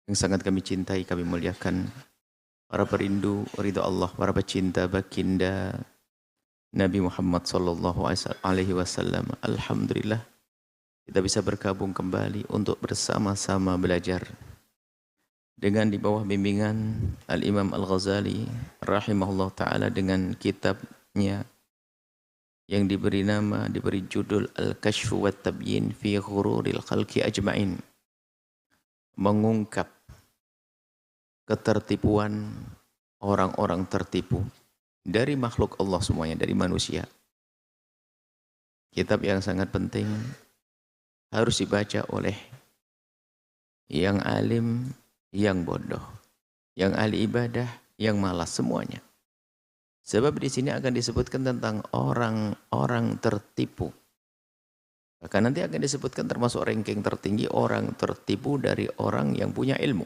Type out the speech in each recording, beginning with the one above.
yang sangat kami cintai, kami muliakan, para perindu ridha Allah, para pecinta baginda Nabi Muhammad sallallahu alaihi wasallam. Alhamdulillah kita bisa bergabung kembali untuk bersama-sama belajar dengan di bawah bimbingan Al-Imam Al-Ghazali rahimahullah taala dengan kitabnya yang diberi judul Al-Kashfu wat Tabyin fi Ghururil Khalqi Ajma'in, mengungkap ketertipuan orang-orang tertipu dari makhluk Allah semuanya, dari manusia. Kitab yang sangat penting, harus dibaca oleh yang alim, yang bodoh, yang ahli ibadah, yang malas, semuanya. Sebab di sini akan disebutkan tentang orang-orang tertipu. Bahkan nanti akan disebutkan termasuk ranking tertinggi orang tertipu dari orang yang punya ilmu.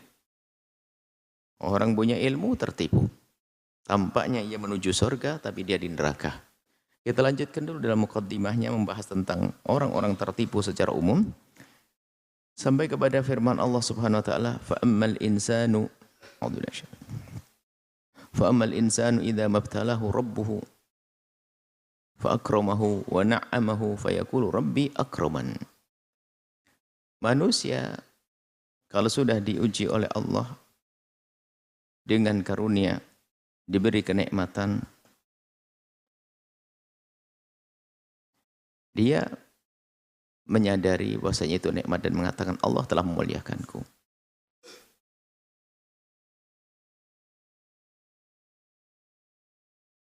Orang punya ilmu tertipu. Tampaknya ia menuju surga tapi dia di neraka. Kita lanjutkan dulu dalam mukaddimahnya membahas tentang orang-orang tertipu secara umum. Sampai kepada firman Allah Subhanahu wa taala, "Fa'ammal insanu" "Fa'ammal insanu idza mabtalahu rabbuhu fa'akramahu wa na'amahu fayaqulu rabbi akraman." Manusia kalau sudah diuji oleh Allah dengan karunia, diberi kenikmatan, dia menyadari bahwasanya itu nikmat dan mengatakan Allah telah memuliakanku.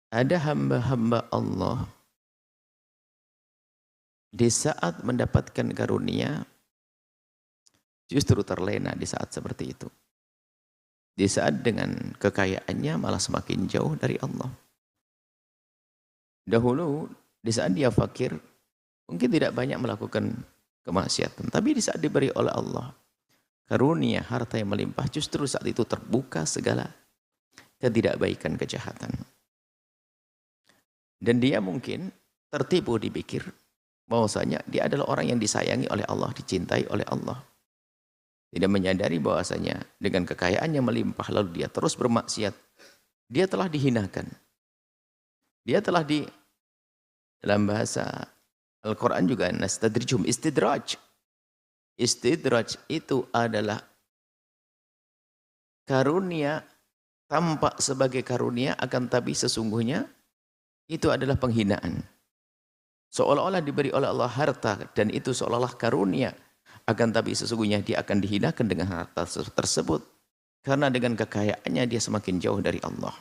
Ada hamba-hamba Allah di saat mendapatkan karunia justru terlena di saat seperti itu. Di saat dengan kekayaannya malah semakin jauh dari Allah. Dahulu di saat dia fakir mungkin tidak banyak melakukan kemaksiatan, tapi di saat diberi oleh Allah karunia harta yang melimpah, justru saat itu terbuka segala ketidakbaikan, kejahatan. Dan dia mungkin tertipu dipikir bahwasanya dia adalah orang yang disayangi oleh Allah, dicintai oleh Allah. Tidak menyadari bahwasanya dengan kekayaan yang melimpah lalu dia terus bermaksiat, dia telah dihinakan. Dia telah dalam bahasa Al-Quran juga nastadrijum, istidraj. Istidraj itu adalah karunia, tampak sebagai karunia akan tapi sesungguhnya itu adalah penghinaan. Seolah-olah diberi oleh Allah harta dan itu seolah-olah karunia, akan tapi sesungguhnya dia akan dihinakan dengan harta tersebut karena dengan kekayaannya dia semakin jauh dari Allah.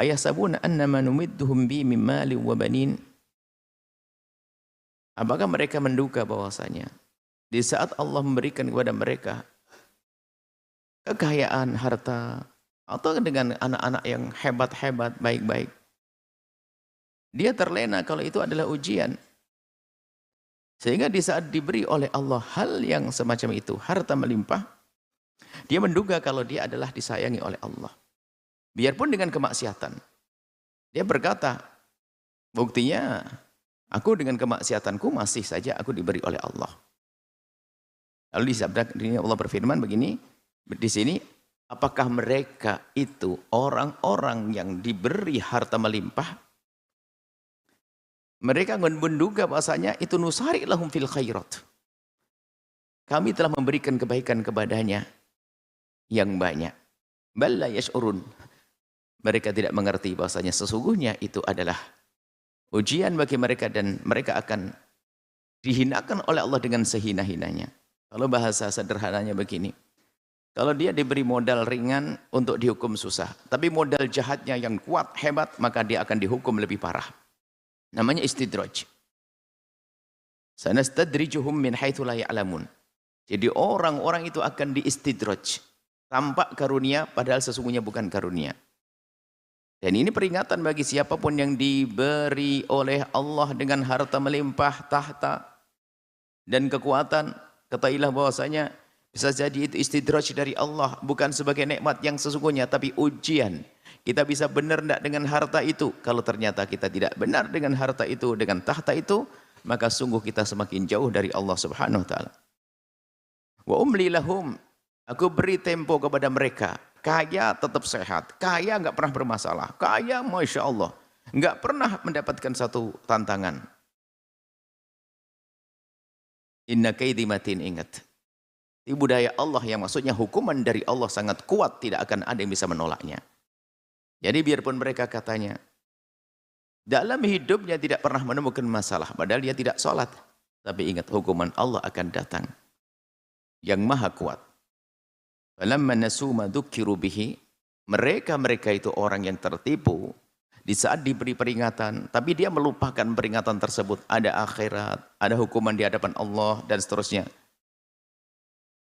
Ayahsabuna annama numidduhum bi min malin wa banin. Apakah mereka menduga bahwasanya di saat Allah memberikan kepada mereka kekayaan, harta, atau dengan anak-anak yang hebat-hebat, baik-baik, dia terlena kalau itu adalah ujian. Sehingga di saat diberi oleh Allah hal yang semacam itu, harta melimpah, dia menduga kalau dia adalah disayangi oleh Allah. Biarpun dengan kemaksiatan. Dia berkata, buktinya aku dengan kemaksiatanku masih saja aku diberi oleh Allah. Lalu disabda Allah berfirman begini, di sini, apakah mereka itu orang-orang yang diberi harta melimpah? Mereka menduga bahasanya itu nusari lahum fil khairat. Kami telah memberikan kebaikan kepadanya yang banyak. Bal la yash'urun. Mereka tidak mengerti bahasanya sesungguhnya itu adalah ujian bagi mereka dan mereka akan dihinakan oleh Allah dengan sehina-hinanya. Kalau bahasa sederhananya begini, kalau dia diberi modal ringan untuk dihukum susah, tapi modal jahatnya yang kuat, hebat, maka dia akan dihukum lebih parah. Namanya istidraj. Sanastadrijuhum min haitsu la ya'lamun. Jadi orang-orang itu akan diistidraj. Tampak karunia padahal sesungguhnya bukan karunia. Dan ini peringatan bagi siapapun yang diberi oleh Allah dengan harta melimpah, tahta dan kekuatan. Ketahuilah bahwasanya bisa jadi itu istidraj dari Allah, bukan sebagai nikmat yang sesungguhnya tapi ujian. Kita bisa benar tidak dengan harta itu? Kalau ternyata kita tidak benar dengan harta itu, dengan tahta itu, maka sungguh kita semakin jauh dari Allah Subhanahu wa taala. Wa umli lahum, Aku beri tempo kepada mereka. Kaya tetap sehat. Kaya nggak pernah bermasalah. Kaya Masya Allah. Nggak pernah mendapatkan satu tantangan. Inna kaidi matin, ingat. Di budaya Allah yang maksudnya hukuman dari Allah sangat kuat. Tidak akan ada yang bisa menolaknya. Jadi biarpun mereka katanya, dalam hidupnya tidak pernah menemukan masalah. Padahal dia tidak sholat. Tapi ingat, hukuman Allah akan datang. Yang maha kuat. Falamma nasu ma dzukkiru bihi, mereka itu orang yang tertipu di saat diberi peringatan, tapi dia melupakan peringatan tersebut. Ada akhirat, ada hukuman di hadapan Allah, dan seterusnya.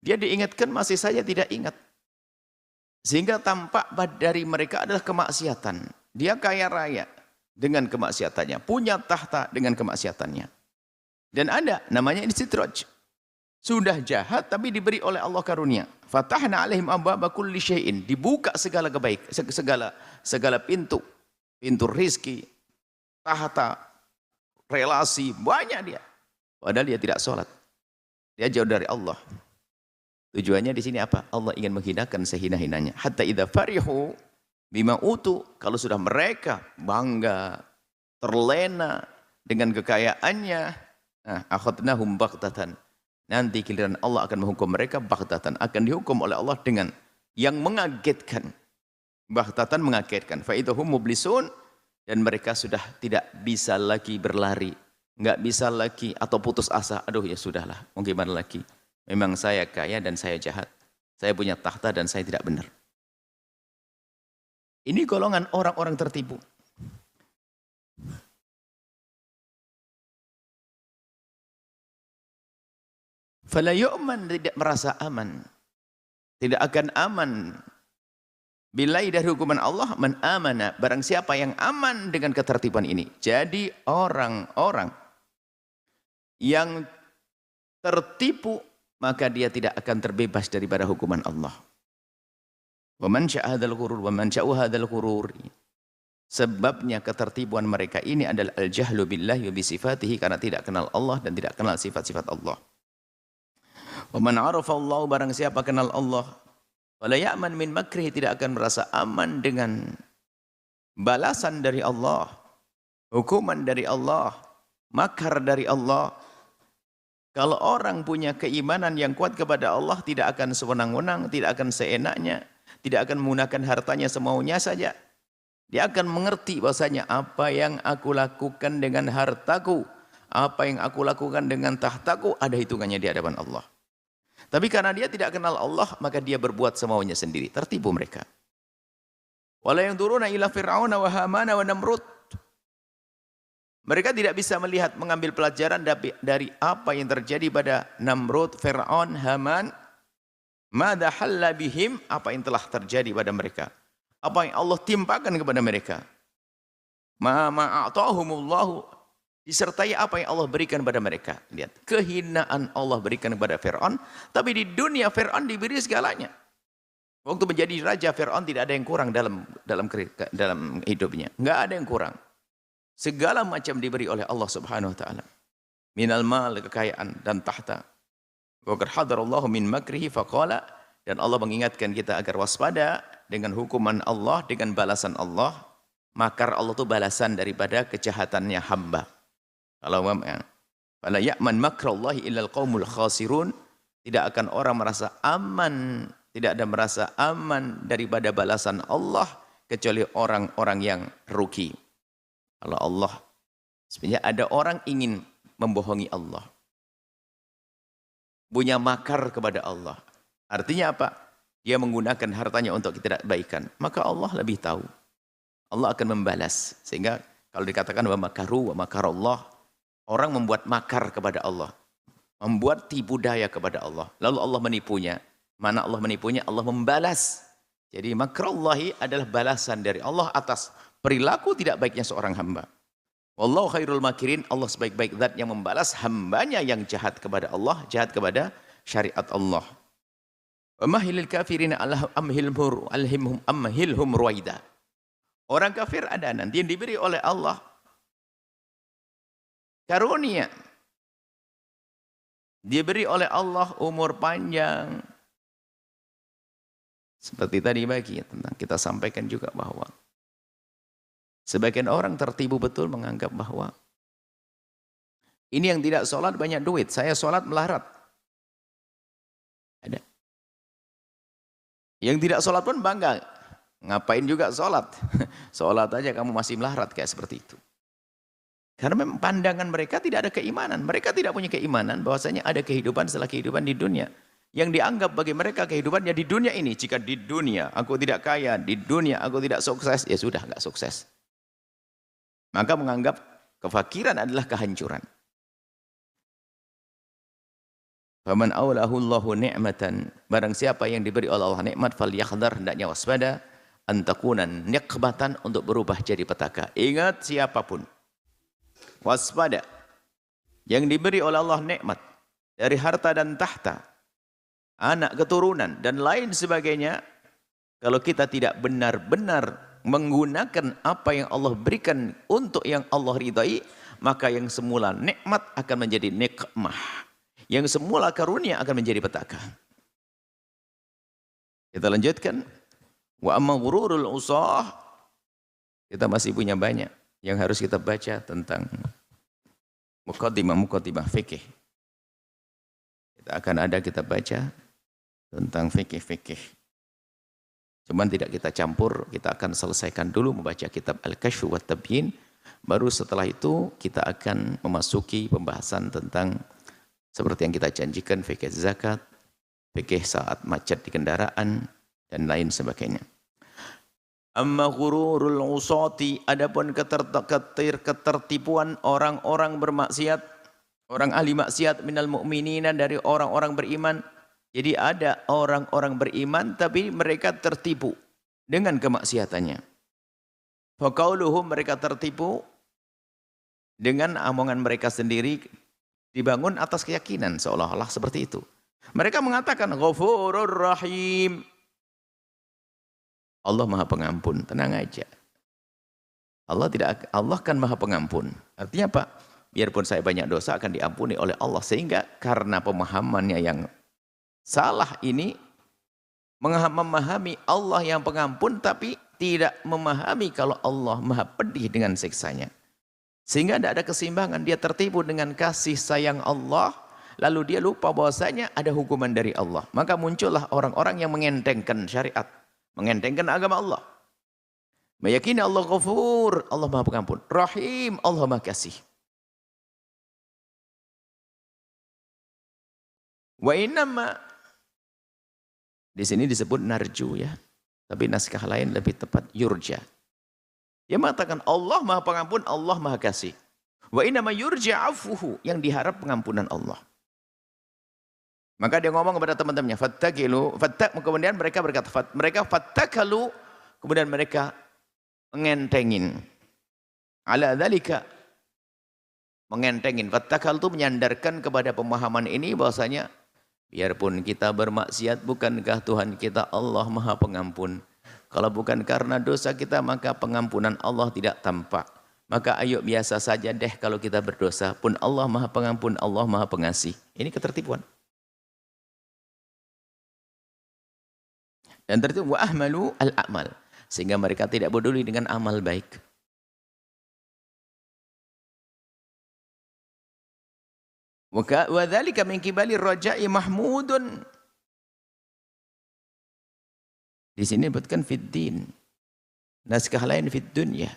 Dia diingatkan masih saja tidak ingat. Sehingga tampak dari mereka adalah kemaksiatan. Dia kaya raya dengan kemaksiatannya, punya tahta dengan kemaksiatannya. Dan ada namanya istidraj. Sudah jahat tapi diberi oleh Allah karunia. Fatahna alaihim abwaaba kulli syai'in, dibuka segala segala pintu. Pintu rizki, tahta, relasi, banyak dia. Padahal dia tidak sholat. Dia jauh dari Allah. Tujuannya di sini apa? Allah ingin menghinakan sehina-hinanya. Hatta idza farihu bima utu, kalau sudah mereka bangga, terlena dengan kekayaannya, nah, akhadnahum baghtatan. Nanti giliran Allah akan menghukum mereka baghtatan, akan dihukum oleh Allah dengan yang mengagetkan. Baghtatan mengagetkan. Fa idhum mublisun, dan mereka sudah tidak bisa lagi berlari, enggak bisa lagi atau putus asa. Aduh ya sudahlah, mau gimana lagi? Memang saya kaya dan saya jahat. Saya punya tahta dan saya tidak benar. Ini golongan orang-orang tertipu. Fala yu'man, tidak merasa aman. Tidak akan aman. Bilai dari hukuman Allah, man amana, barang siapa yang aman dengan ketertiban ini. Jadi orang-orang yang tertipu, maka dia tidak akan terbebas daripada hukuman Allah. Wa man syaa hadzal ghurur wa man syaa hadzal ghurur. Sebabnya ketertipuan mereka ini adalah al-jahlu billahi wa bi sifatihi, karena tidak kenal Allah dan tidak kenal sifat-sifat Allah. Wa man arafa Allah, barang siapa kenal Allah, wala ya'man min makrihi, tidak akan merasa aman dengan balasan dari Allah, hukuman dari Allah, makar dari Allah. Kalau orang punya keimanan yang kuat kepada Allah, tidak akan sewenang-wenang, tidak akan seenaknya, tidak akan menggunakan hartanya semaunya saja. Dia akan mengerti bahwasanya apa yang aku lakukan dengan hartaku, apa yang aku lakukan dengan tahtaku, ada hitungannya di hadapan Allah. Tapi karena dia tidak kenal Allah, maka dia berbuat semaunya sendiri. Tertipu mereka. Wala yanzuruna ila fir'auna wa hamana wa namrud. Mereka tidak bisa melihat, mengambil pelajaran dari apa yang terjadi pada Namrud, Fir'aun, Haman. Madza halla bihim, apa yang telah terjadi pada mereka. Apa yang Allah timpakan kepada mereka. Ma ma'atahumullahu, disertai apa yang Allah berikan kepada mereka. Lihat, kehinaan Allah berikan kepada Fir'aun, tapi di dunia Fir'aun diberi segalanya. Waktu menjadi raja, Fir'aun tidak ada yang kurang dalam hidupnya. Enggak ada yang kurang. Segala macam diberi oleh Allah Subhanahu wa taala. Minal mal, kekayaan dan tahta. Wa qad hadarallahu min makrihi faqala, dan Allah mengingatkan kita agar waspada dengan hukuman Allah, dengan balasan Allah. Makar Allah itu balasan daripada kejahatannya hamba. Kalau fala ya'man makrallahi illal qaumul khasirun, tidak akan orang merasa aman, tidak ada merasa aman daripada balasan Allah kecuali orang-orang yang rugi. Kalau Allah, sebenarnya ada orang ingin membohongi Allah, punya makar kepada Allah. Artinya apa? Dia menggunakan hartanya untuk tidak kebaikan. Maka Allah lebih tahu. Allah akan membalas. Sehingga kalau dikatakan wa makaru wa makarallah, orang membuat makar kepada Allah, membuat tipu daya kepada Allah, lalu Allah menipunya. Mana Allah menipunya? Allah membalas. Jadi makrallahi adalah balasan dari Allah atas perilaku tidak baiknya seorang hamba. Wallahu khairul makirin, Allah sebaik-baik zat yang membalas hambanya yang jahat kepada Allah, jahat kepada syariat Allah. Wa mahilil kafirin amhilhum ruwaida. Orang kafir ada nanti yang diberi oleh Allah karunia. Diberi oleh Allah umur panjang, Seperti tadi pagi tentang kita sampaikan juga bahwa sebagian orang tertipu betul menganggap bahwa ini yang tidak sholat banyak duit, saya sholat melarat. Ada. Yang tidak sholat pun bangga, ngapain juga sholat? Sholat aja kamu masih melarat, kayak seperti itu. Karena memang pandangan mereka tidak ada keimanan. Mereka tidak punya keimanan bahwasanya ada kehidupan setelah kehidupan di dunia. Yang dianggap bagi mereka kehidupannya di dunia ini. Jika di dunia aku tidak kaya, di dunia aku tidak sukses, ya sudah nggak sukses. Maka menganggap kefakiran adalah kehancuran. Faman aulahu Allahu ni'matan, barang siapa yang diberi oleh Allah nikmat, falyakhdhar, hendaknya waspada, antakunan niqmatan, untuk berubah jadi petaka. Ingat, siapapun, waspada, yang diberi oleh Allah nikmat dari harta dan tahta, anak keturunan dan lain sebagainya, kalau kita tidak benar-benar menggunakan apa yang Allah berikan untuk yang Allah ridai, maka yang semula nikmat akan menjadi nikmah. Yang semula karunia akan menjadi petaka. Kita lanjutkan. Wa amma ghururul usah. Kita masih punya banyak yang harus kita baca tentang muqaddimah fikih. Kita baca tentang fikih. Cuman tidak kita campur, kita akan selesaikan dulu membaca kitab Al-Kashf wa Tabyin. Baru setelah itu kita akan memasuki pembahasan tentang seperti yang kita janjikan, fikih zakat, fikih saat macet di kendaraan, dan lain sebagainya. Amma ghururul usati, adapun ketertipuan orang-orang bermaksiat, orang ahli maksiat minal mu'minina, dari orang-orang beriman. Jadi ada orang-orang beriman tapi mereka tertipu dengan kemaksiatannya. Faqauluhum, mereka tertipu dengan omongan mereka sendiri, dibangun atas keyakinan seolah-olah seperti itu. Mereka mengatakan Ghafurur Rahim. Allah Maha Pengampun, tenang aja. Allah kan Maha Pengampun. Artinya apa? Biarpun saya banyak dosa akan diampuni oleh Allah, sehingga karena pemahamannya yang salah ini, memahami Allah yang pengampun tapi tidak memahami kalau Allah Maha Pedih dengan siksanya. Sehingga tidak ada keseimbangan, dia tertipu dengan kasih sayang Allah, lalu dia lupa bahwasanya ada hukuman dari Allah. Maka muncullah orang-orang yang mengentengkan syariat, mengentengkan agama Allah. Meyakini Allah Ghafur, Allah Maha Pengampun, Rahim, Allah Maha Kasih. Wa innama, di sini disebut narju ya, tapi naskah lain lebih tepat yurja. Dia mengatakan Allah Maha Pengampun, Allah Maha Kasih. Wa innama yurja afuhu, yang diharap pengampunan Allah. Maka dia ngomong kepada teman-temannya, kemudian mereka berkata, fattakalu, kemudian mereka mengentengin. Ala dzalika, mengentengin. Fattakal itu menyandarkan kepada pemahaman ini bahwasanya biarpun kita bermaksiat, bukankah Tuhan kita Allah Maha Pengampun? Kalau bukan karena dosa kita, maka pengampunan Allah tidak tampak. Maka ayo biasa saja deh kalau kita berdosa, pun Allah Maha Pengampun, Allah Maha Pengasih. Ini ketertipuan. Dan tertipu wa ahmalu al-a'mal, sehingga mereka tidak peduli dengan amal baik. Wa dzalika min qibali raja'i mahmudun. Di sini disebutkan fid din. Naskah lain fid dunya.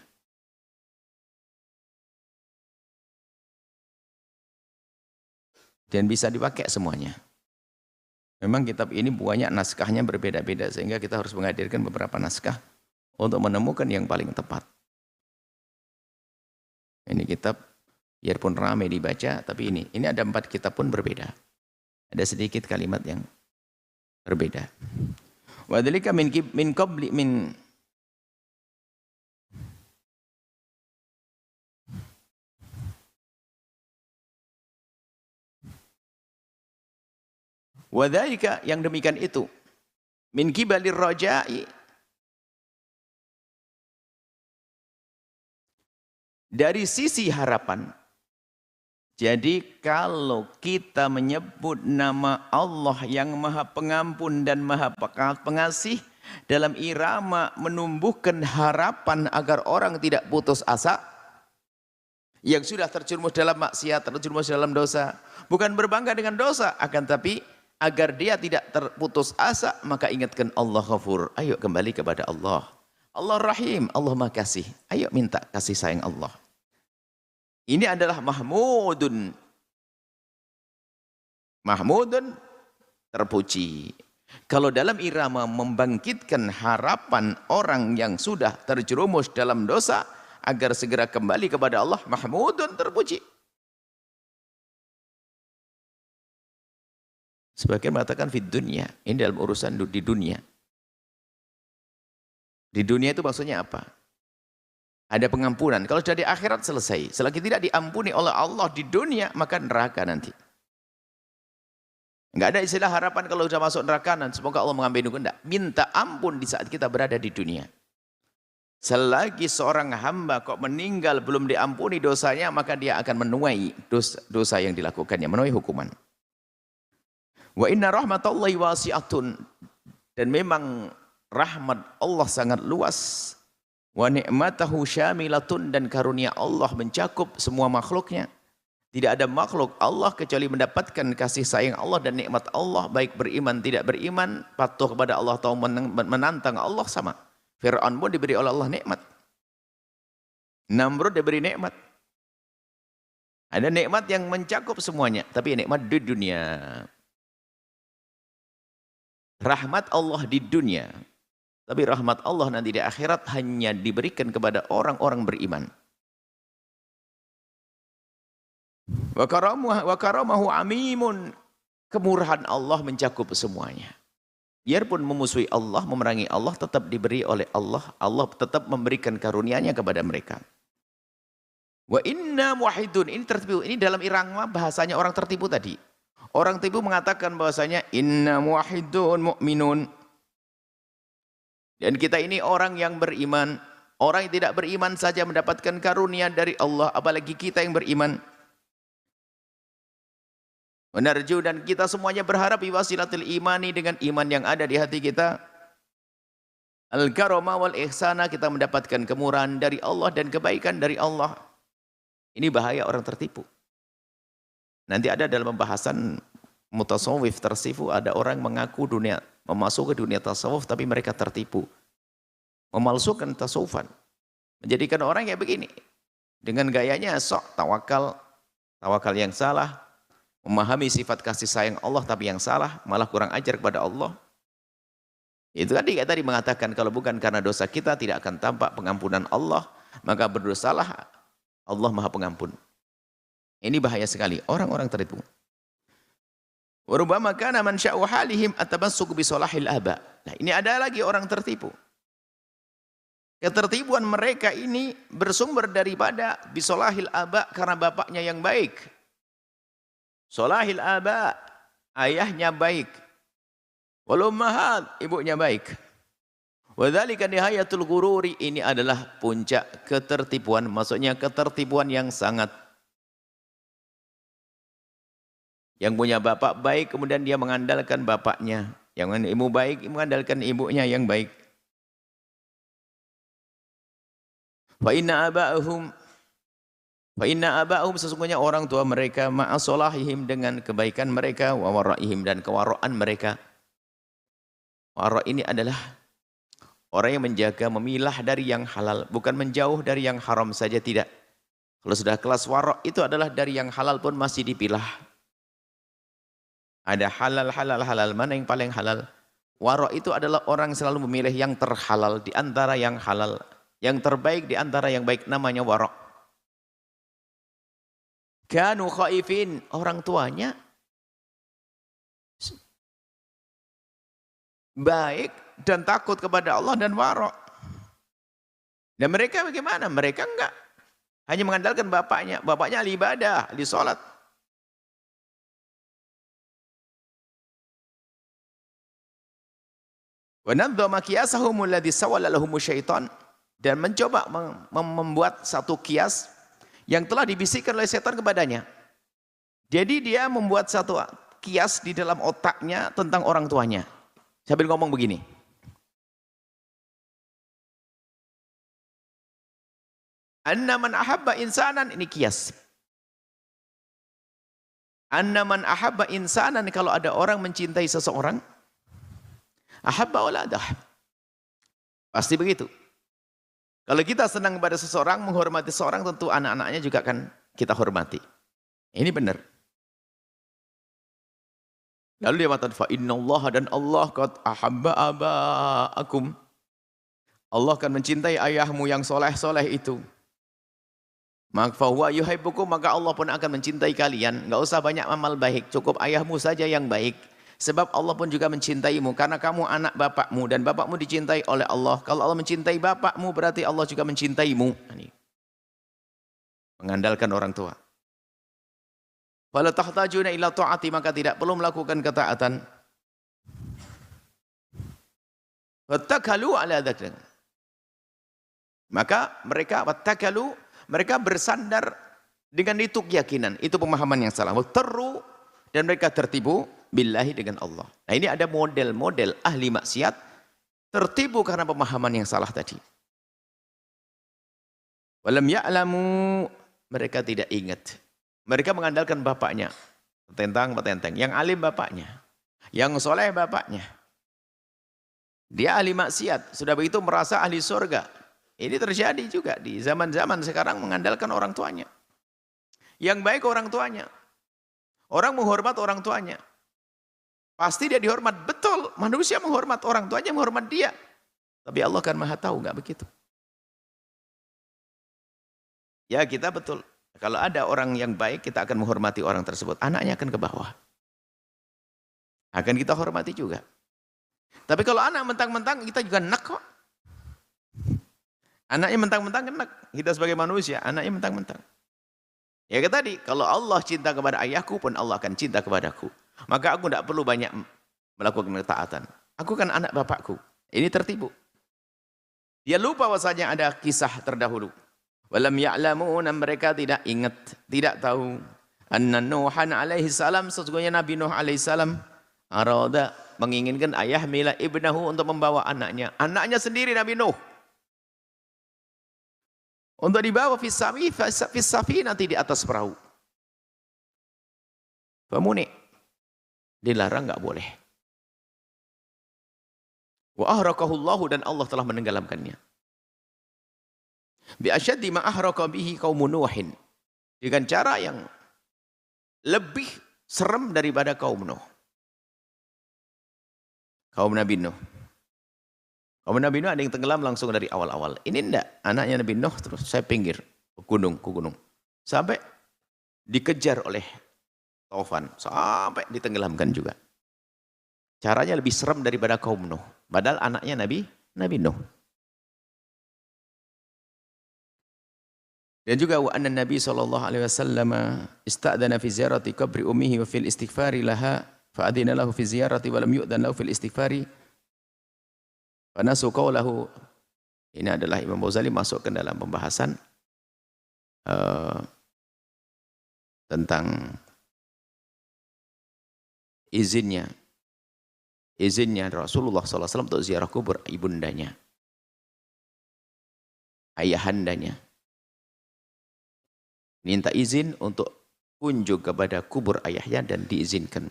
Dan bisa dipakai semuanya. Memang kitab ini banyak naskahnya berbeda-beda, sehingga kita harus menghadirkan beberapa naskah untuk menemukan yang paling tepat. Ini kitab biarpun ramai dibaca, tapi ini ada 4 kitab pun berbeda. Ada sedikit kalimat yang berbeda. Wa dzalika min qabli min wa dzalika, yang demikian itu, min qibalir raja'i, dari sisi harapan. Jadi kalau kita menyebut nama Allah yang Maha Pengampun dan Maha Pengasih, dalam irama menumbuhkan harapan agar orang tidak putus asa, yang sudah terjerumus dalam maksiat, terjerumus dalam dosa, bukan berbangga dengan dosa, akan tapi agar dia tidak terputus asa, maka ingatkan Allah Ghafur. Ayo kembali kepada Allah. Allah Rahim, Allah Maha Kasih. Ayo minta kasih sayang Allah. Ini adalah mahmudun. Mahmudun, terpuji. Kalau dalam irama membangkitkan harapan orang yang sudah terjerumus dalam dosa agar segera kembali kepada Allah, mahmudun, terpuji. Sebagian mengatakan fid dunya, ini dalam urusan di dunia. Di dunia itu maksudnya apa? Ada pengampunan. Kalau sudah di akhirat selesai. Selagi tidak diampuni oleh Allah di dunia, maka neraka nanti. Enggak ada istilah harapan kalau sudah masuk neraka dan semoga Allah mengampuni. Enggak. Minta ampun di saat kita berada di dunia. Selagi seorang hamba kok meninggal belum diampuni dosanya, maka dia akan menuai dosa yang dilakukannya, menuai hukuman. Wa inna rahmatallahi wasi'atun, dan memang rahmat Allah sangat luas. Wa ni'matahu syamilatun, dan karunia Allah mencakup semua makhluknya. Tidak ada makhluk Allah kecuali mendapatkan kasih sayang Allah dan nikmat Allah, baik beriman tidak beriman, patuh kepada Allah atau menantang Allah sama. Fir'aun pun diberi oleh Allah nikmat. Namrud diberi nikmat. Ada nikmat yang mencakup semuanya, tapi nikmat di dunia. Rahmat Allah di dunia. Tapi rahmat Allah nanti di akhirat hanya diberikan kepada orang-orang beriman. Wa karamahu amimun. Kemurahan Allah mencakup semuanya. Biarpun memusuhi Allah, memerangi Allah, tetap diberi oleh Allah. Allah tetap memberikan karunia-Nya kepada mereka. Wa inna muwahhidun. Ini tertipu. Ini dalam irama bahasanya orang tertipu tadi. Orang tertipu mengatakan bahwasanya inna muwahhidun mu'minun. Dan kita ini orang yang beriman. Orang yang tidak beriman saja mendapatkan karunia dari Allah, apalagi kita yang beriman. Menarju, dan kita semuanya berharap biwasilatil imani, dengan iman yang ada di hati kita. Al-karama wal ihsana, kita mendapatkan kemurahan dari Allah dan kebaikan dari Allah. Ini bahaya orang tertipu. Nanti ada dalam pembahasan mutasawwif tersifu, ada orang mengaku dunia, memasuki dunia tasawuf tapi mereka tertipu. Memalsukan tasawufan. Menjadikan orang kayak begini. Dengan gayanya sok tawakal, tawakal yang salah. Memahami sifat kasih sayang Allah tapi yang salah, malah kurang ajar kepada Allah. Itu tadi mengatakan kalau bukan karena dosa kita tidak akan tampak pengampunan Allah, maka berdosalah, Allah Maha Pengampun. Ini bahaya sekali orang-orang tertipu. Wa rubbama kana man sya'u halihim atabassuk bi salahil aba. Nah, ini ada lagi orang tertipu. Ketertipuan mereka ini bersumber daripada bisolahil aba, karena bapaknya yang baik. Solahil aba, ayahnya baik. Wal ummahat, ibunya baik. Wa dzalika nihayatul ghururi, ini adalah puncak ketertipuan, maksudnya ketertipuan yang sangat. Yang punya bapak baik kemudian dia mengandalkan bapaknya, yang ibu baik mengandalkan ibunya yang baik. Fa inna aba'ahum, sesungguhnya orang tua mereka, ma'asolahihim, dengan kebaikan mereka, wa wara'ihim, dan kewara'an mereka. Wara' ini adalah orang yang menjaga, memilah dari yang halal, bukan menjauh dari yang haram saja, tidak. Kalau sudah kelas wara' itu adalah dari yang halal pun masih dipilah. Ada halal, mana yang paling halal? Wara' itu adalah orang selalu memilih yang terhalal di antara yang halal. Yang terbaik di antara yang baik, namanya wara'. Kanu khaifin, orang tuanya baik dan takut kepada Allah dan wara'. Dan mereka bagaimana? Mereka enggak. Hanya mengandalkan bapaknya. Bapaknya ahli ibadah, ahli sholat. Wa nadzama qiyasahum alladhi sawala lahum syaitan, dan mencoba membuat satu kias yang telah dibisikkan oleh setan kepadanya. Jadi dia membuat satu kias di dalam otaknya tentang orang tuanya. Sambil ngomong begini. Anna man ahabba insanan, ini kias. Anna man ahabba insanan, kalau ada orang mencintai seseorang, ahabba waladah. Pasti begitu. Kalau kita senang kepada seseorang, menghormati seseorang, tentu anak-anaknya juga akan kita hormati. Ini benar. Lalu dia mengatakan, fa innallaha, dan Allah qad ahabba aba'akum. Allah akan mencintai ayahmu yang soleh-soleh itu. Maka fahuwa yuhibbukum, maka Allah pun akan mencintai kalian. Enggak usah banyak amal baik, cukup ayahmu saja yang baik. Sebab Allah pun juga mencintaimu, karena kamu anak bapakmu, dan bapakmu dicintai oleh Allah. Kalau Allah mencintai bapakmu, berarti Allah juga mencintaimu. Ini mengandalkan orang tua. Fala tahtajuna ila ta'ati, maka tidak perlu melakukan ketaatan. Wattakalu ala dzakr. Maka mereka wattakalu, mereka bersandar dengan itu keyakinan, itu pemahaman yang salah. Wattarru, dan mereka tertipu billahi, dengan Allah. Nah, ini ada model-model ahli maksiat tertipu karena pemahaman yang salah tadi. Walam ya'lamu, mereka tidak ingat. Mereka mengandalkan bapaknya, petentang. Yang alim bapaknya, yang soleh bapaknya. Dia ahli maksiat, sudah begitu merasa ahli surga. Ini terjadi juga di zaman-zaman sekarang, mengandalkan orang tuanya. Yang baik orang tuanya. Orang menghormat orang tuanya. Pasti dia dihormat, betul. Manusia menghormat orang tuanya, menghormat dia. Tapi Allah kan maha tahu, enggak begitu. Ya kita betul. Kalau ada orang yang baik, kita akan menghormati orang tersebut. Anaknya akan ke bawah. Akan kita hormati juga. Tapi kalau anak mentang-mentang, kita juga enak kok. Anaknya mentang-mentang enak. Kita sebagai manusia, anaknya mentang-mentang. Ya tadi, kalau Allah cinta kepada ayahku pun Allah akan cinta kepadaku. Maka aku tidak perlu banyak melakukan ketaatan. Aku kan anak bapakku. Ini tertipu. Dia lupa bahwasanya ada kisah terdahulu. Walam ya'lamun, mereka tidak ingat, tidak tahu. Anna Nuhan alaihi salam, sesungguhnya Nabi Nuh alaihi salam, arada, menginginkan ayah mila ibnahu, untuk membawa anaknya. Anaknya sendiri Nabi Nuh. Untuk dibawa fisafi, nanti di atas perahu. Pemuni. Dilarang, enggak boleh. Wa ahrakahullahu, dan Allah telah menenggelamkannya. Bi asyaddi ma ahraka bihi qaumun Nuhin. Dengan cara yang lebih serem daripada kaum Nuh. Kaum Nabi Nuh. Kaum Nabi Nuh ada yang tenggelam langsung dari awal-awal. Ini enggak, anaknya Nabi Nuh terus saya pinggir ke gunung. Sampai dikejar oleh taufan, sampai ditenggelamkan juga. Caranya lebih serem daripada kaum Nuh. Padahal anaknya Nabi Nuh. Dan juga wa anna Nabi sallallahu alaihi wasallam ista'dana fi ziyarati qabri ummihi wa fil istighfari laha fa adina lahu fi ziyarati wa lam yu'dan lahu fil istighfari. Fanasu qawlahu. Ini adalah Imam Ghazali masuk ke dalam pembahasan tentang izinnya Rasulullah SAW untuk ziarah kubur ibundanya, ayahandanya. Minta izin untuk kunjung kepada kubur ayahnya dan diizinkan.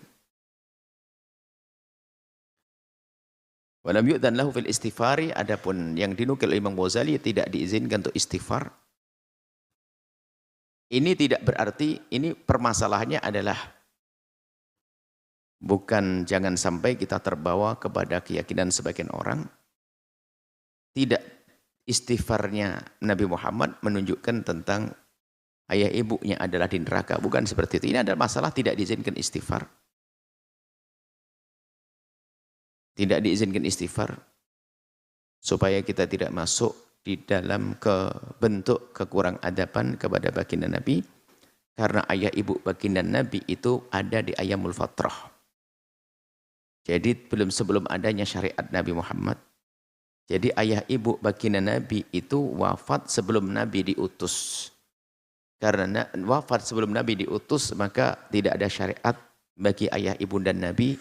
Walam yu'dan lahu fil istighfari, adapun yang dinukil Imam Ghazali tidak diizinkan untuk istighfar. Ini tidak berarti, ini permasalahannya adalah bukan jangan sampai kita terbawa kepada keyakinan sebagian orang. Tidak, istighfarnya Nabi Muhammad menunjukkan tentang ayah ibunya adalah di neraka. Bukan seperti itu. Ini adalah masalah tidak diizinkan istighfar. Tidak diizinkan istighfar supaya kita tidak masuk di dalam bentuk kekurang adaban kepada baginda Nabi, karena ayah ibu baginda Nabi itu ada di ayyamul fatrah. Jadi sebelum adanya syariat Nabi Muhammad. Jadi ayah ibu baginda Nabi itu wafat sebelum Nabi diutus. Karena wafat sebelum Nabi diutus, maka tidak ada syariat bagi ayah ibu dan Nabi,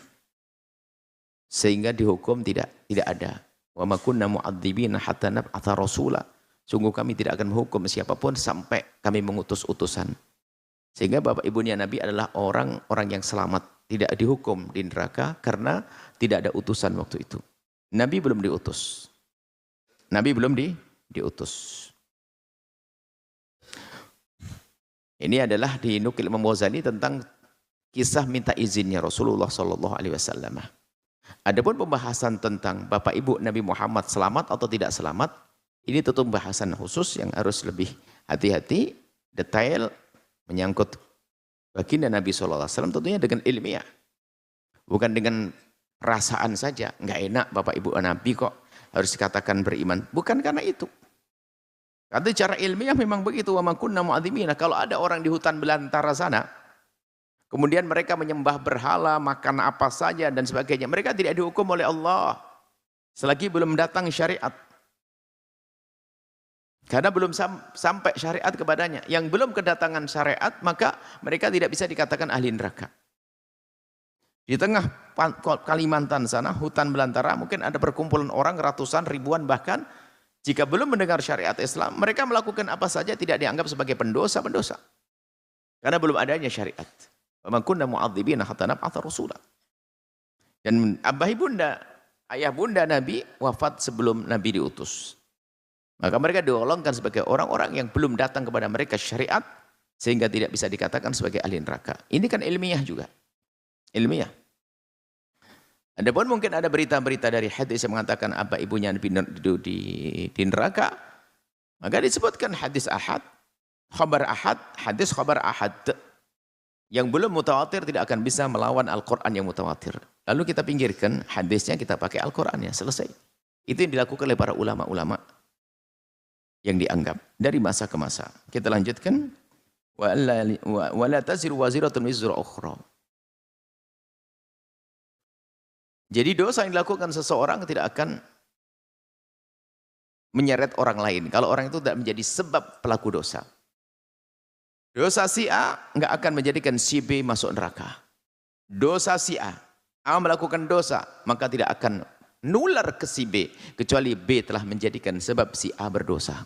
sehingga dihukum tidak ada. Wa ma kunna mu'adzibina hatta nab'atha rasula. Sungguh kami tidak akan menghukum siapapun sampai kami mengutus utusan. Sehingga bapak ibunya Nabi adalah orang-orang yang selamat. Tidak dihukum di neraka karena tidak ada utusan waktu itu. Nabi belum diutus. Nabi belum diutus. Ini adalah dinukil Imam Ghazali tentang kisah minta izinnya Rasulullah SAW. Adapun pembahasan tentang bapak ibu Nabi Muhammad selamat atau tidak selamat, ini tentu pembahasan khusus yang harus lebih hati-hati, detail, menyangkut baginda Nabi SAW tentunya dengan ilmiah. Bukan dengan perasaan saja. Enggak enak bapak ibu Nabi kok harus dikatakan beriman. Bukan karena itu. Karena cara ilmiah memang begitu. Wa ma kunna mu'adzimina. Kalau ada orang di hutan belantara sana, kemudian mereka menyembah berhala, makan apa saja dan sebagainya. Mereka tidak dihukum oleh Allah selagi belum datang syariat. Karena belum sampai syariat kepadanya. Yang belum kedatangan syariat, maka mereka tidak bisa dikatakan ahli neraka. Di tengah Kalimantan sana, hutan belantara, mungkin ada perkumpulan orang, ratusan, ribuan bahkan, jika belum mendengar syariat Islam, mereka melakukan apa saja tidak dianggap sebagai pendosa-pendosa. Karena belum adanya syariat. Wa ma kunna mu'adzibina hatta nab'atha rasula. Dan ayah bunda Nabi wafat sebelum Nabi diutus. Maka mereka digolongkan sebagai orang-orang yang belum datang kepada mereka syariat, sehingga tidak bisa dikatakan sebagai ahli neraka. Ini kan ilmiah juga. Ilmiah. Adapun mungkin ada berita-berita dari hadis yang mengatakan apa ibunya di neraka, maka disebutkan hadis ahad, khabar ahad, hadis khabar ahad. Yang belum mutawatir tidak akan bisa melawan Al-Quran yang mutawatir. Lalu kita pinggirkan hadisnya, kita pakai Al-Qurannya, selesai. Itu yang dilakukan oleh para ulama-ulama yang dianggap dari masa ke masa. Kita lanjutkan. Wa la taziru waziratun wizra ukhra. Jadi dosa yang dilakukan seseorang tidak akan menyeret orang lain. Kalau orang itu tidak menjadi sebab pelaku dosa. Dosa si A enggak akan menjadikan si B masuk neraka. Dosa si A melakukan dosa, maka tidak akan nular ke si B. Kecuali B telah menjadikan sebab si A berdosa.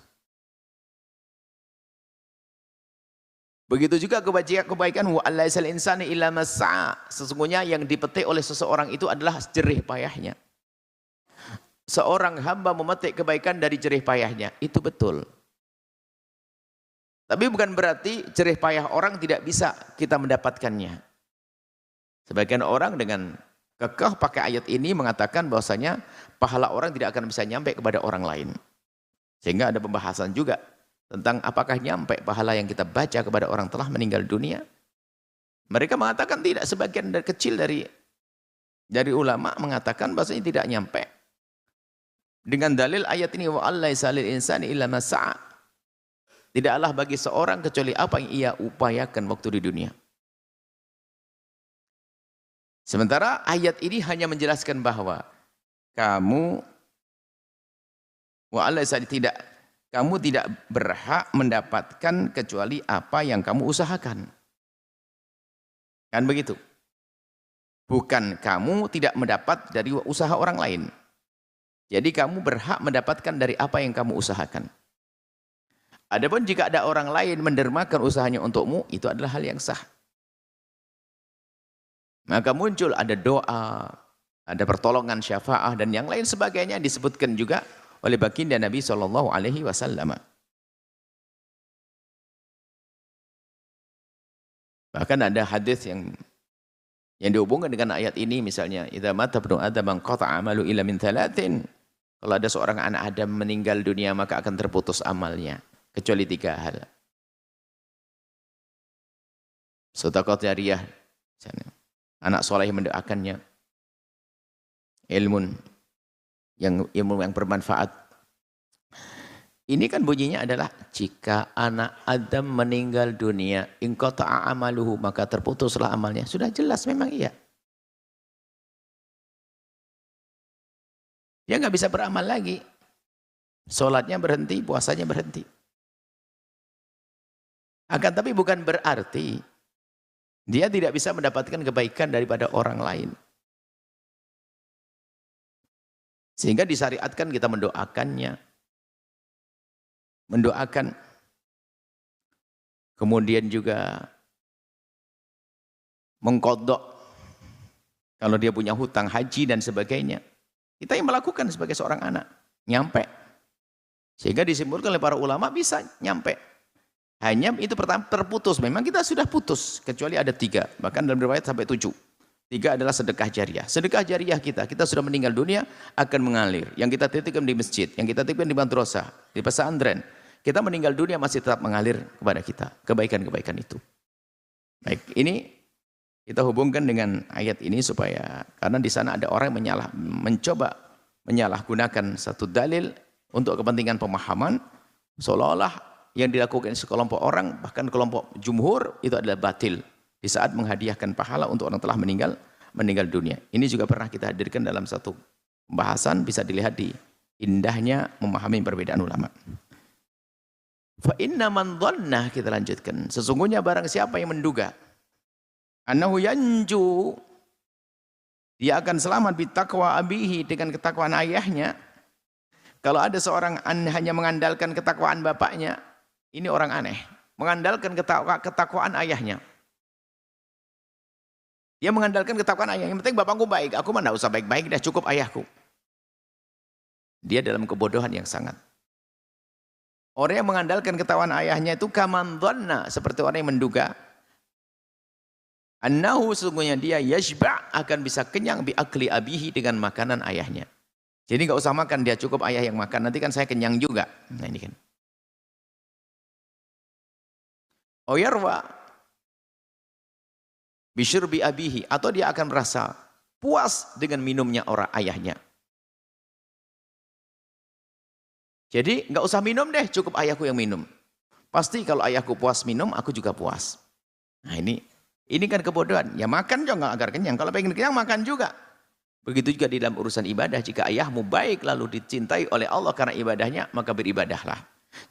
Begitu juga kebaikan wa allaisal insani illa mas'a. Sesungguhnya yang dipetik oleh seseorang itu adalah jerih payahnya. Seorang hamba memetik kebaikan dari jerih payahnya, itu betul. Tapi bukan berarti jerih payah orang tidak bisa kita mendapatkannya. Sebagian orang dengan kekeh pakai ayat ini mengatakan bahwasanya pahala orang tidak akan bisa nyampe kepada orang lain. Sehingga ada pembahasan juga tentang apakah nyampe pahala yang kita baca kepada orang telah meninggal dunia. Mereka mengatakan tidak, sebagian kecil dari ulama mengatakan bahasanya tidak nyampe. Dengan dalil ayat ini, wa allaisa lil insani illa ma sa'a. Tidaklah bagi seorang kecuali apa yang ia upayakan waktu di dunia. Sementara ayat ini hanya menjelaskan bahwa kamu kamu tidak berhak mendapatkan kecuali apa yang kamu usahakan. Kan begitu? Bukan kamu tidak mendapat dari usaha orang lain. Jadi kamu berhak mendapatkan dari apa yang kamu usahakan. Adapun jika ada orang lain mendermakan usahanya untukmu, itu adalah hal yang sah. Maka muncul ada doa, ada pertolongan syafaah dan yang lain sebagainya disebutkan juga oleh baginda Nabi SAW. Bahkan ada hadis yang dihubungkan dengan ayat ini, misalnya idza mata ibnu adam qata'a amalu illa min thalathin. Kalau ada seorang anak Adam meninggal dunia maka akan terputus amalnya kecuali 3 hal. Sedekah jariyah, anak soleh mendoakannya, ilmu yang bermanfaat. Ini kan bunyinya adalah jika anak Adam meninggal dunia, in qata'a amaluhu, maka terputuslah amalnya. Sudah jelas memang iya. Dia nggak bisa beramal lagi. Sholatnya berhenti, puasanya berhenti. Akan tapi bukan berarti dia tidak bisa mendapatkan kebaikan daripada orang lain. Sehingga disyariatkan kita mendoakannya. mendoakan, kemudian juga mengkodok kalau dia punya hutang haji dan sebagainya. Kita yang melakukan sebagai seorang anak, nyampe. Sehingga disimpulkan oleh para ulama bisa nyampe. Hanya itu pertama terputus. Memang kita sudah putus, kecuali ada 3. Bahkan dalam riwayat sampai 7. 3 adalah sedekah jariah. Sedekah jariah kita sudah meninggal dunia akan mengalir. Yang kita titipkan di masjid, yang kita titipkan di madrasah, di pesantren. Kita meninggal dunia masih tetap mengalir kepada kita. Kebaikan-kebaikan itu. Baik, ini kita hubungkan dengan ayat ini supaya, karena di sana ada orang yang mencoba menyalahgunakan satu dalil untuk kepentingan pemahaman, seolah-olah yang dilakukan sekelompok orang, bahkan kelompok jumhur, itu adalah batil di saat menghadiahkan pahala untuk orang telah meninggal dunia. Ini juga pernah kita hadirkan dalam satu pembahasan, bisa dilihat di indahnya memahami perbedaan ulama. Fa inna man dhanna, kita lanjutkan, sesungguhnya barang siapa yang menduga annahu yanju, dia akan selamat bitaqwa abihi, dengan ketakwaan ayahnya. Kalau ada seorang hanya mengandalkan ketakwaan bapaknya, ini orang aneh. Mengandalkan ketakwaan ayahnya. Dia mengandalkan ketakwaan ayahnya. Yang penting bapakku baik, aku mah enggak usah baik-baik, dah cukup ayahku. Dia dalam kebodohan yang sangat. Orang yang mengandalkan ketakwaan ayahnya itu kaman dhanna, seperti orang yang menduga annahu, sesungguhnya dia yashba', akan bisa kenyang bi akli abihi, dengan makanan ayahnya. Jadi enggak usah makan, dia cukup ayah yang makan, nanti kan saya kenyang juga. Nah ini kan. Oyarwa bisyurbi abihi, atau dia akan merasa puas dengan minumnya orang ayahnya. Jadi enggak usah minum deh, cukup ayahku yang minum. Pasti kalau ayahku puas minum, aku juga puas. Nah ini kan kebodohan. Ya makan juga agar kenyang. Kalau pengen kenyang makan juga. Begitu juga di dalam urusan ibadah. Jika ayahmu baik lalu dicintai oleh Allah karena ibadahnya, maka beribadahlah.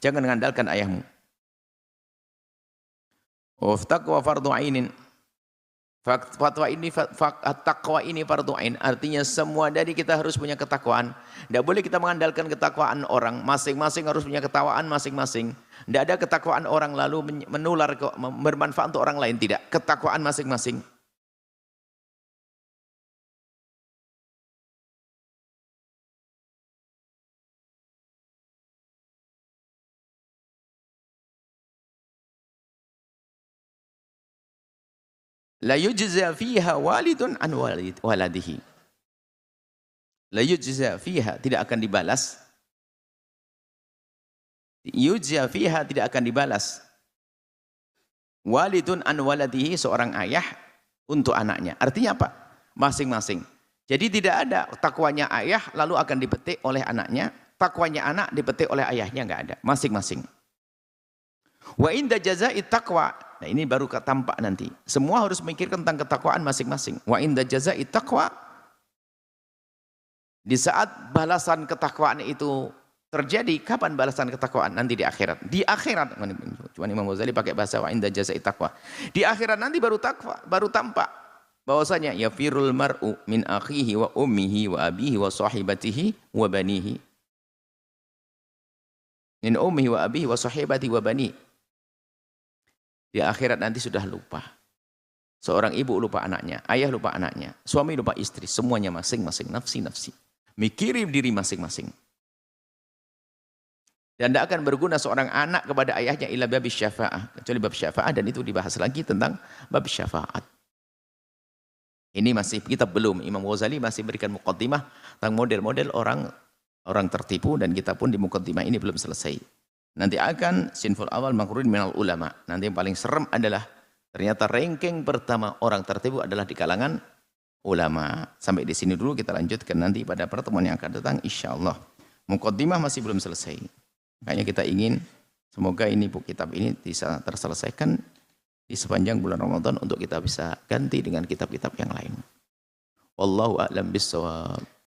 Jangan mengandalkan ayahmu. Taqwa fardu ainin. Fatwa ini, taqwa ini fardu ain. Artinya semua dari kita harus punya ketakwaan. Tidak boleh kita mengandalkan ketakwaan orang. Masing-masing harus punya ketakwaan masing-masing. Tidak ada ketakwaan orang lalu menular, bermanfaat untuk orang lain. Tidak. Ketakwaan masing-masing. La yujza fiha walidun an waladihi. La yujza fiha, tidak akan dibalas. Yujza fiha, tidak akan dibalas. Walidun an waladihi, seorang ayah untuk anaknya. Artinya apa? Masing-masing. Jadi tidak ada takwanya ayah lalu akan dipetik oleh anaknya. Takwanya anak dipetik oleh ayahnya, enggak ada. Masing-masing. Wa inda jazai taqwa. Nah ini baru tampak nanti. Semua harus memikir tentang ketakwaan masing-masing. Wa inda jazai taqwa. Di saat balasan ketakwaan itu terjadi, kapan balasan ketakwaan? Nanti di akhirat. Di akhirat. Cuma Imam Ghazali pakai bahasa wa inda jazai taqwa. Di akhirat nanti baru takwa, baru tampak bahwasanya yafirul mar'u min akhihi wa ummihi wa abihi wa sahibatihi wa banihi. Min ummihi wa abihi wa sahibatihi wa banihi. Di akhirat nanti sudah lupa. Seorang ibu lupa anaknya, ayah lupa anaknya, suami lupa istri, semuanya masing-masing, nafsi-nafsi. Mikirin diri masing-masing. Dan tidak akan berguna seorang anak kepada ayahnya illa bab syafa'ah. Kecuali bab syafa'ah, dan itu dibahas lagi tentang bab syafa'at. Ini masih, kita belum, Imam Ghazali masih berikan muqaddimah tentang model-model orang tertipu, dan kita pun di muqaddimah ini belum selesai. Nanti akan sinful awal makruhin minal ulama. Nanti yang paling serem adalah ternyata ranking pertama orang tertipu adalah di kalangan ulama. Sampai di sini dulu, kita lanjutkan nanti pada pertemuan yang akan datang insyaallah. Muqaddimah masih belum selesai. Makanya kita ingin semoga ini buku kitab ini bisa terselesaikan di sepanjang bulan Ramadan untuk kita bisa ganti dengan kitab-kitab yang lain. Wallahu a'lam bissawab.